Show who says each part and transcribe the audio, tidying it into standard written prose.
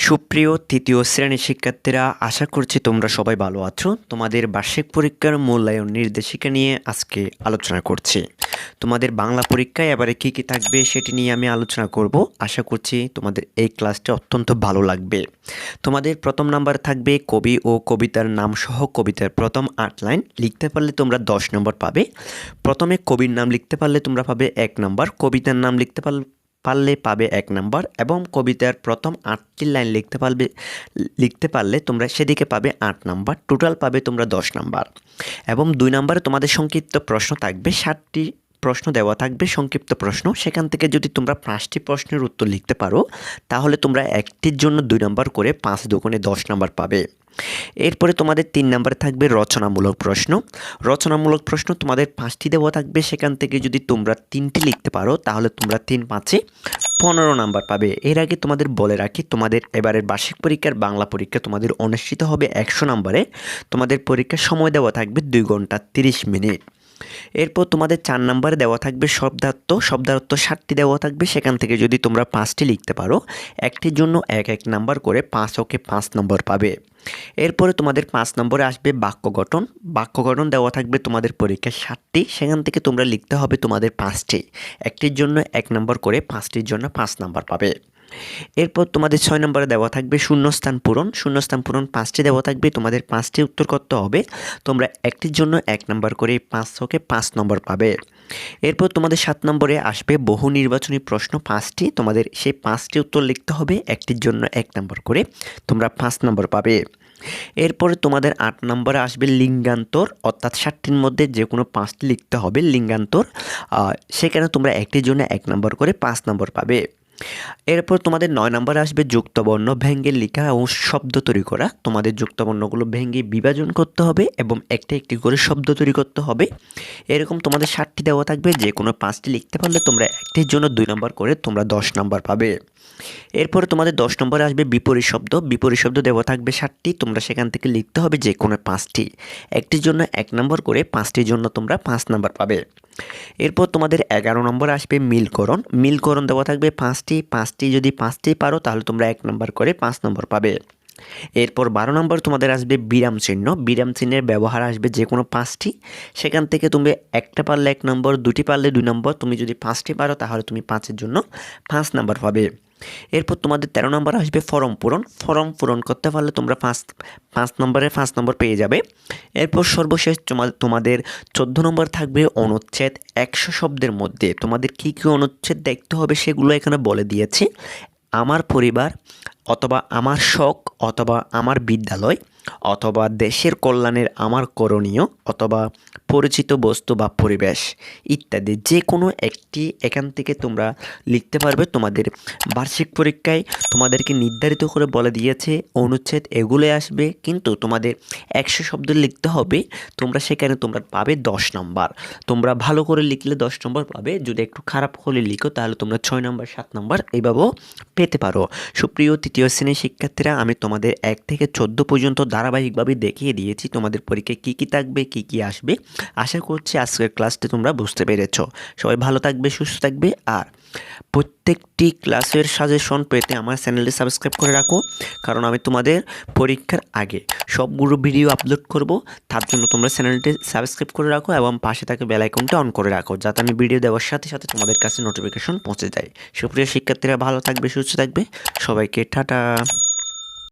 Speaker 1: সুপ্রিয় তৃতীয় শ্রেণীর শিক্ষার্থীরা, আশা করছি তোমরা সবাই ভালো আছো। তোমাদের বার্ষিক পরীক্ষার মূল্যায়ন নির্দেশিকা নিয়ে আজকে আলোচনা করছি। তোমাদের বাংলা পরীক্ষায় এবারে কী কী থাকবে সেটি নিয়ে আমি আলোচনা করব। আশা করছি তোমাদের এই ক্লাসটা অত্যন্ত ভালো লাগবে। তোমাদের প্রথম নাম্বার থাকবে কবি ও কবিতার নাম সহ কবিতার প্রথম 8 লাইন লিখতে পারলে তোমরা 10 নম্বর পাবে। প্রথমে কবির নাম লিখতে পারলে তোমরা পাবে 1 নম্বর, কবিতার নাম লিখতে পারলে পাবে 1 নম্বর এবং কবিতার প্রথম 8টি লাইন লিখতে পারলে তোমরা সেদিকে পাবে 8 নম্বর। টোটাল পাবে তোমরা 10 নম্বর। এবং 2 নম্বরে তোমাদের সংক্ষিপ্ত প্রশ্ন থাকবে, 7টি প্রশ্ন দেওয়া থাকবে সংক্ষিপ্ত প্রশ্ন। সেখান থেকে যদি তোমরা 5টি প্রশ্নের উত্তর লিখতে পারো তাহলে তোমরা একটির জন্য 2 নম্বর করে 5 দুগুণে 10 নম্বর পাবে। এরপরে তোমাদের 3 নম্বরে থাকবে রচনামূলক প্রশ্ন। রচনামূলক প্রশ্ন তোমাদের 5টি দেওয়া থাকবে, সেখান থেকে যদি তোমরা 3টি লিখতে পারো তাহলে তোমরা 3 5-এ 15 নম্বর পাবে। এর আগে তোমাদের বলে রাখি, তোমাদের এবারের বার্ষিক পরীক্ষার বাংলা পরীক্ষা তোমাদের অনুষ্ঠিত হবে 100 নম্বরে। তোমাদের পরীক্ষার সময় দেওয়া থাকবে 2 ঘন্টা 30 মিনিট। এরপর তোমাদের 4 নম্বরে দেওয়া থাকবে শব্দার্থ। 7টি দেওয়া থাকবে, সেখান থেকে যদি তোমরা 5টি লিখতে পারো একটির জন্য 1 নাম্বার করে 5 ওকে 5 নম্বর পাবে। এরপরে তোমাদের 5 নম্বরে আসবে বাক্য গঠন। বাক্য গঠন দেওয়া থাকবে তোমাদের পরীক্ষায় 7টি, সেখান থেকে তোমরা লিখতে হবে তোমাদের 5টি। একটির জন্য 1 নম্বর করে 5টির জন্য 5 নম্বর পাবে। এরপর তোমাদের 6 নম্বরে দেওয়া থাকবে শূন্যস্থান পূরণ। শূন্যস্থান পূরণ 5টি দেওয়া থাকবে, তোমাদের 5টি উত্তর করতে হবে। তোমরা একটির জন্য 1 নম্বর করে 5 ওকে 5 নম্বর পাবে। এরপর তোমাদের 7 নম্বরে আসবে বহু নির্বাচনী প্রশ্ন 5টি, তোমাদের সেই 5টি উত্তর লিখতে হবে, একটির জন্য 1 নম্বর করে তোমরা 5 নম্বর পাবে। এরপরে তোমাদের 8 নম্বরে আসবে লিঙ্গান্তর, অর্থাৎ 7টির মধ্যে যে কোনো 5টি লিখতে হবে লিঙ্গান্তর। সেখানে তোমরা একটির জন্য 1 নম্বর করে 5 নম্বর পাবে। এরপর তোমাদের 9 নম্বরে আসবে যুক্তবর্ণ ভেঙ্গে লেখা ও শব্দ তৈরি করা। তোমাদের যুক্তবর্ণগুলো ভেঙ্গে বিভাজন করতে হবে এবং একটি একটি করে শব্দ তৈরি করতে হবে। এরকম তোমাদের 7টি দেওয়া থাকবে, যে কোনো 5টি লিখতে পারলে তোমরা একটির জন্য 2 নম্বর করে তোমরা 10 নম্বর পাবে। এরপরে তোমাদের 10 নম্বরে আসবে বিপরীত শব্দ। বিপরীত শব্দ দেওয়া থাকবে 7টি, তোমরা সেখান থেকে লিখতে হবে যে কোনো 5টি। একটির জন্য 1 নম্বর করে 5টির জন্য তোমরা 5 নম্বর পাবে। এরপর তোমাদের 11 নম্বর আসবে মিলকরণ। মিলকরণ দেওয়া থাকবে 5টি যদি 5টি পারো তাহলে তোমরা 1 নম্বর করে 5 নম্বর পাবে। এরপর 12 নম্বর তোমাদের আসবে বিরাম চিহ্ন। বিরাম চিহ্নের ব্যবহার আসবে যে কোনো 5টি, সেখান থেকে তুমি একটা পারলে 1 নম্বর, 2টি পারলে 2 নম্বর, তুমি যদি 5টি পারো তাহলে তুমি 5-এর জন্য 5 নম্বর পাবে। এরপর তোমাদের 13 নম্বর আসবে ফরম পূরণ। ফরম পূরণ করতে পারলে তোমরা 5 নম্বরে 5 নম্বর পেয়ে যাবে। এরপর সর্বশেষ তোমাদের 14 নম্বর থাকবে অনুচ্ছেদ। 100 শব্দের মধ্যে তোমাদের কী কী অনুচ্ছেদ দেখতে হবে সেগুলো এখানে বলে দিয়েছি। আমার পরিবার, অথবা আমার শখ, অথবা আমার বিদ্যালয়, অথবা দেশের কল্যাণের আমার করণীয়, অথবা পরিচিত বস্তু বা পরিবেশ ইত্যাদি যে কোনো একটি এখান থেকে তোমরা লিখতে পারবে। তোমাদের বার্ষিক পরীক্ষায় তোমাদেরকে নির্ধারিত করে বলে দিয়েছে অনুচ্ছেদ এগুলো আসবে, কিন্তু তোমাদের 100 শব্দ লিখতে হবে। সেখানে তোমরা পাবে 10 নম্বর। তোমরা ভালো করে লিখলে 10 নম্বর পাবে, যদি একটু খারাপ করে লিখো তাহলে তোমরা 6 নম্বর 7 নম্বর এইভাবেও পেতে পারো। সুপ্রিয় তৃতীয় শ্রেণীর শিক্ষার্থীরা, আমি তোমাদের 1 থেকে 14 পর্যন্ত ধারাবাহিকভাবে দেখিয়ে দিয়েছি তোমাদের পরীক্ষায় কী কী থাকবে, কী কী আসবে। আশা করছি আজকের ক্লাসটি তোমরা বুঝতে পেরেছ। সবাই ভালো থাকবে, সুস্থ থাকবে, আর প্রত্যেকটি ক্লাসের সাজেশন পেতে আমার চ্যানেলটি সাবস্ক্রাইব করে রাখো, কারণ আমি তোমাদের পরীক্ষার আগে সবগুলো ভিডিও আপলোড করব। তার জন্য তোমরা চ্যানেলটি সাবস্ক্রাইব করে রাখো এবং পাশে থাকা বেল আইকনটা অন করে রাখো, যাতে আমি ভিডিও দেওয়ার সাথে সাথে তোমাদের কাছে নোটিফিকেশন পৌঁছে যায়। সুপ্রিয় শিক্ষার্থীরা, ভালো থাকবে, সুস্থ থাকবে, সবাইকে টাটা।